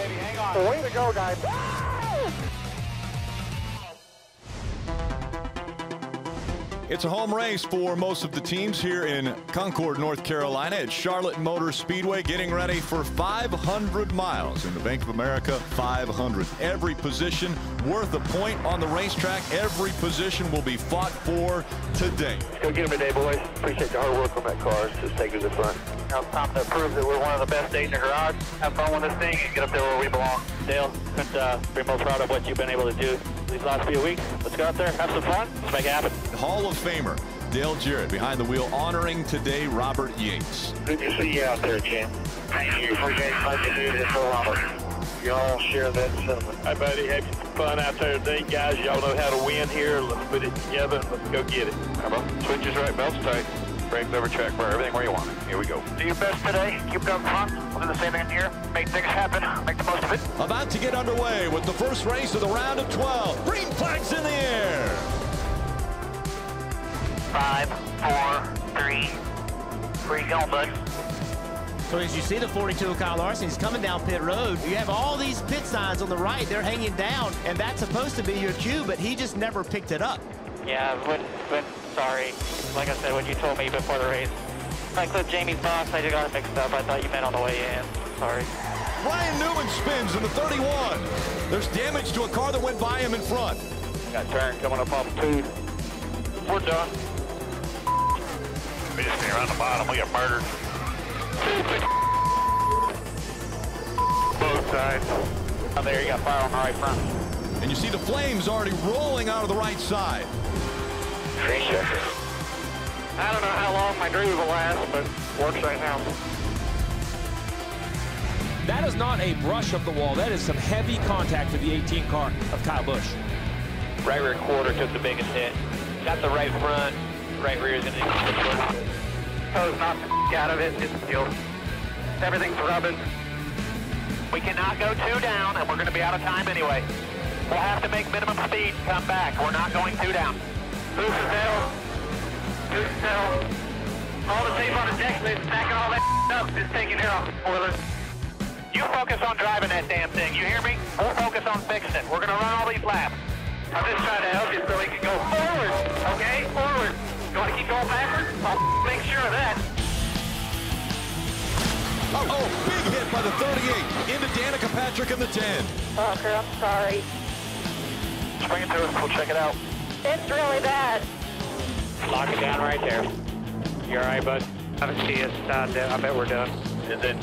baby. Hang on. Way to go, guys. It's a home race for most of the teams here in Concord, North Carolina at Charlotte Motor Speedway, getting ready for 500 miles in the Bank of America 500. Every position worth a point on the racetrack. Every position will be fought for today. Let's go get them today, boys. Appreciate the hard work on that car. Just take it to the front. Now it's time to prove that we're one of the best eight in the garage. Have fun with this thing and get up there where we belong. Dale, couldn't be more proud of what you've been able to do these last few weeks. Let's go out there, have some fun, let's make it happen. Hall of Famer Dale Jarrett behind the wheel, honoring today Robert Yates. Good to see you out there, Jim. Thank you. Appreciate you to do this for Robert. You all share that sentiment. Hey, buddy, have some fun out there today, guys. Y'all know how to win here. Let's put it together and let's go get it. How about switches right, belts tight, brakes over track bar, everything where you want it. Here we go. Do your best today. Keep it up front. We'll do the same thing in here. Make things happen. Make the most of it. About to get underway with the first race of the round of 12. Green flags in the air. 5, 4, 3. Where you going, bud? So as you see the 42 of Kyle Larson, he's coming down pit road. You have all these pit signs on the right. They're hanging down, and that's supposed to be your cue, but he just never picked it up. Yeah, sorry. Like I said, when you told me before the race, I clipped Jamie's box, I just got it mixed up. I thought you meant on the way in. Sorry. Ryan Newman spins in the 31. There's damage to a car that went by him in front. Got a turn coming up off 2. We're done. We just been around the bottom. We got murdered. Both sides. Oh, there you got fire on the right front. And you see the flames already rolling out of the right side. Tree checker. I don't know how long my groove will last, but works right now. That is not a brush of the wall. That is some heavy contact for the 18 car of Kyle Busch. Right rear quarter took the biggest hit. Got the right front. Right rear is going to need to work. Toes knocked the out of it. It's still. Everything's rubbing. We cannot go 2 down, and we're going to be out of time anyway. We'll have to make minimum speed and come back. We're not going 2 down. Loose as hell. Loose as hell. All the tape on the deck list, backing all that up, is taking care of spoilers. You focus on driving that damn thing, you hear me? We'll focus on fixing it. We're going to run all these laps. I'm just trying to help you so we can go forward, okay? Forward. You want to keep going backwards? I'll make sure of that. Oh, big hit by the 38 into Danica Patrick in the 10. Walker, I'm sorry. Bring it to us, we'll check it out. It's really bad. Lock it down right there. You all right, bud? I don't see us. I bet we're done. Is it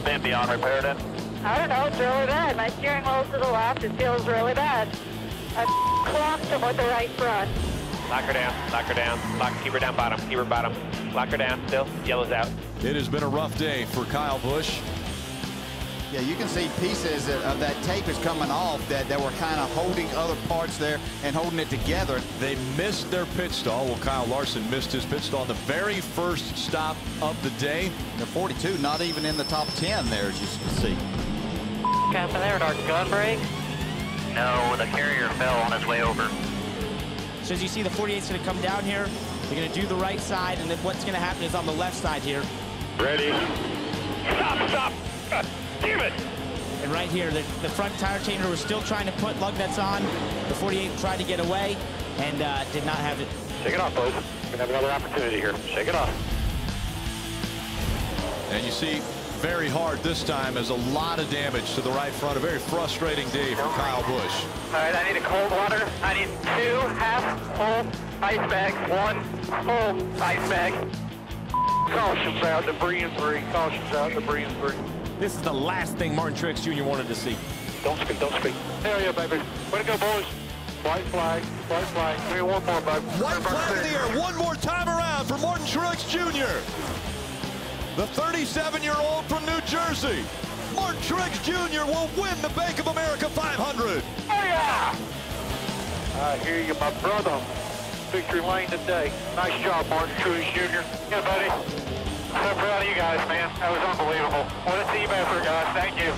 been beyond repair then? I don't know, it's really bad. My steering wheel's to the left, it feels really bad. I clocked him with the right front. Lock her down, lock her down. Keep her down bottom, keep her bottom. Lock her down, still, yellow's out. It has been a rough day for Kyle Busch. Yeah, you can see pieces of that tape is coming off that were kind of holding other parts there and holding it together. They missed their pit stall. Well, Kyle Larson missed his pit stall on the very first stop of the day. The 42 not even in the top 10 there, as you can see. Captain there, our gun brake? No, the carrier fell on its way over. So as you see, the 48's going to come down here. They're going to do the right side, and then what's going to happen is on the left side here. Ready? Stop! Damn it! And right here, the front tire changer was still trying to put lug nuts on. The 48 tried to get away and did not have it. Shake it off, folks. We're going to have another opportunity here. Shake it off. And you see, very hard this time as a lot of damage to the right front. A very frustrating day for Kyle Busch. All right, I need a cold water. I need 2 half-full ice bags, 1 full ice bag. Caution's out, debris and 3. Caution's out, debris and 3. This is the last thing Martin Truex Jr. wanted to see. Don't speak, don't speak. Hell yeah, baby. Way to go, boys. White flag, white flag. Give me one more, baby. White flag in the air, one more time around for Martin Truex Jr. The 37-year-old from New Jersey. Martin Truex Jr. will win the Bank of America 500. Oh, yeah! I hear you, my brother. Victory lane today. Nice job, Martin Truex Jr. Yeah, buddy. I'm so proud of you guys, man. That was unbelievable. What a team effort, guys. Thank you.